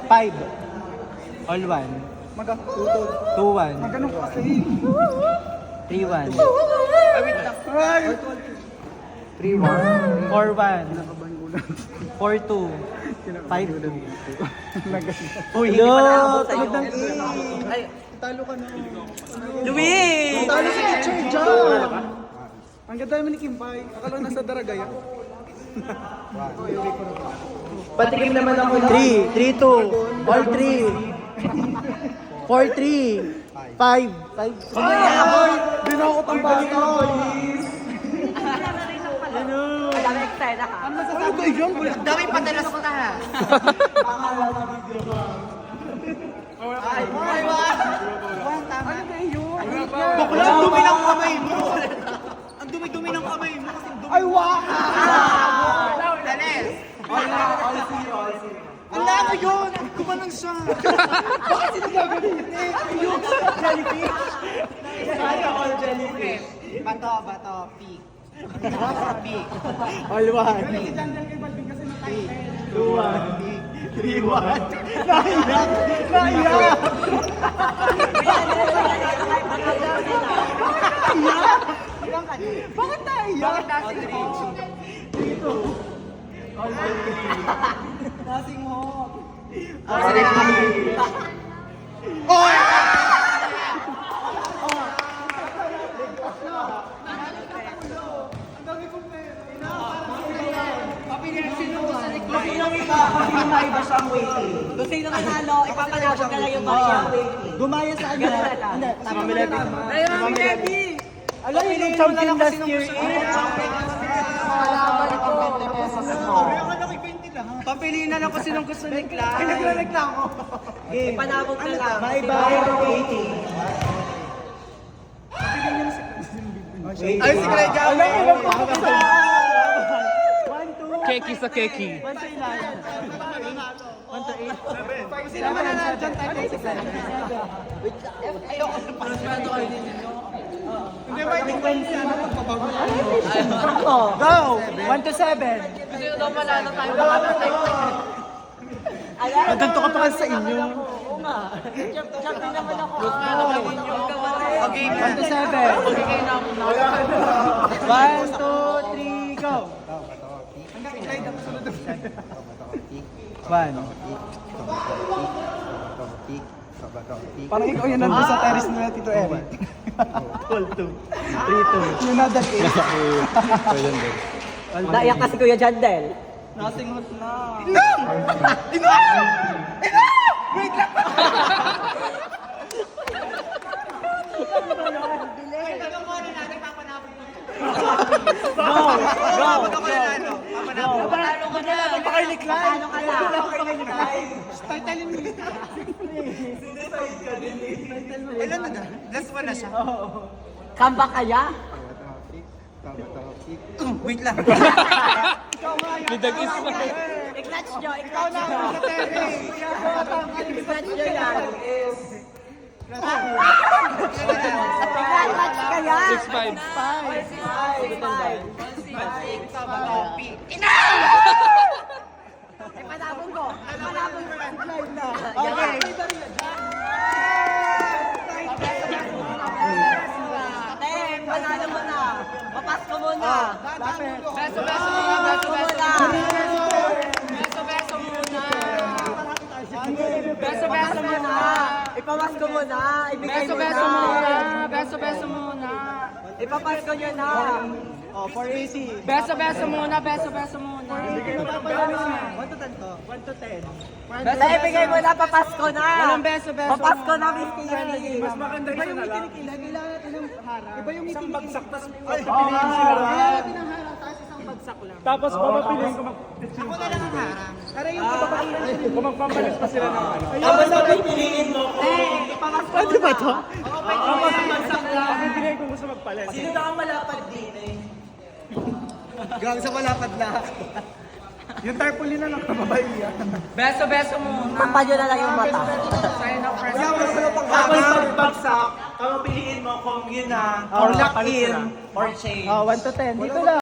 5. All 1. Maga. 2-1. Magano kasi. 3-1. Ay, wait lang. Ay! 3-1. 4-1. Kinakabahan ko lang. 4-2. 5-2. Uy, Hello! Tunog ng Ay, Talo ka na. Louie! Talo si teacher dyan. Ang ganda naman ni Kimpay. Akala nasa Daragaya. Patikim naman ako ng 3, 3-2. All 3. 4-3. 5. 5. Di na ako tambahin ka, please. Ang dami excited ha. Ano ba yun? Ang dami padalas ko na ha. Ano ba yun? Bakla, ang dumi ng kamay mo. Ang dumi-dumi ng kamay mo. Ay, wow! Danes. Ang lama yun! Gumanong siya! Bakit sila gagawin? Yung jellyfish! Bato, pig. Pig. All 1. Si Jandel kay Balvin kasi na-type. 2-1. 3-1. Naiyak! Naiyak! Bakit naiyak? Nasing hawk. Ang dami kong pera. Kung sino manalo, ipapanabot ka lang yung Maria waiting. Gumaya sa ano? Ganun na lang. Hindi. Mami Levy. Ay, Mami Levy! Alam mo yung champion last year is? Papiliin na lang kung sinong gusto ni Clyde. Ay, nagreklamo. Ipanabot ka lang. May bayad ng 80. Ay, si Clyde Gawin! Alam mo yung pagkakita. 1-2. Keki sa keki. 1-9. 1-8. Sino man na dyan tayo sa Ayoko sa paswado kayo din nyo. Hindi ba yung Wednesday na pagpabago? Go! 1-7. Gusto nyo daw manalo tayo makakatay. Naganto ka pa kasi sa inyo. Oo nga. Champion naman ako. Okay, 1-7. okay na ako na. 1, 2, 3, go! Hanggang i-glide ako sunod. 1. Parang ikaw yun nandun sa terrace nila, Tito Eric. Call 2. 3-2. Yung nadat eh. Naiyak kasi Kuya Jandel. Nasing hot na. Panalo ka na. Panalo ka na. Title mo. Ilan na? Last one na siya. Comeback kaya? Wait lang. Nidagis na. I-clutch nyo, i-clutch nyo. I-clutch nyo yan. I-clutch kaya. 6-5. Ipanabong ko. Ipanabong ko. Okay. Ate, panalo mo na. Papasko muna. Beso, Papasko muna. Beso muna. Ipapasko muna. Ibigay mo na. Beso muna. Ipapasko nyo na. Oh, 480. Beso muna. 1 to 10 to. 1 to 10. Basta ibigay mo na, papasko na. Walang beso. Papasko na, Miss Kiki. Mas maganda yun na lang. Kailangan natin ng harang. Iba yung isang bagsak. Ay, pipiliin sila. Kailangan natin ng harang, tapos isang bagsak lang. Tapos papapiliin ko Ako na lang ang harang. Para yung kapapalitan. kung magpapalit pa sila ng ano. Tapos na pipiliin mo. Ipapasko na. Pwede ba ito? Ang pipiliin ko gusto magpalit. Sino na ang malapad din eh? Gang sa malapad na. Yung tarpaulin na lang kababay yan. Beso muna. Takpan nyo na lang yung mata. Tapos pagbagsak, piliin mo kung yun na, or lock in, or change. 1 to 10. Dito lang.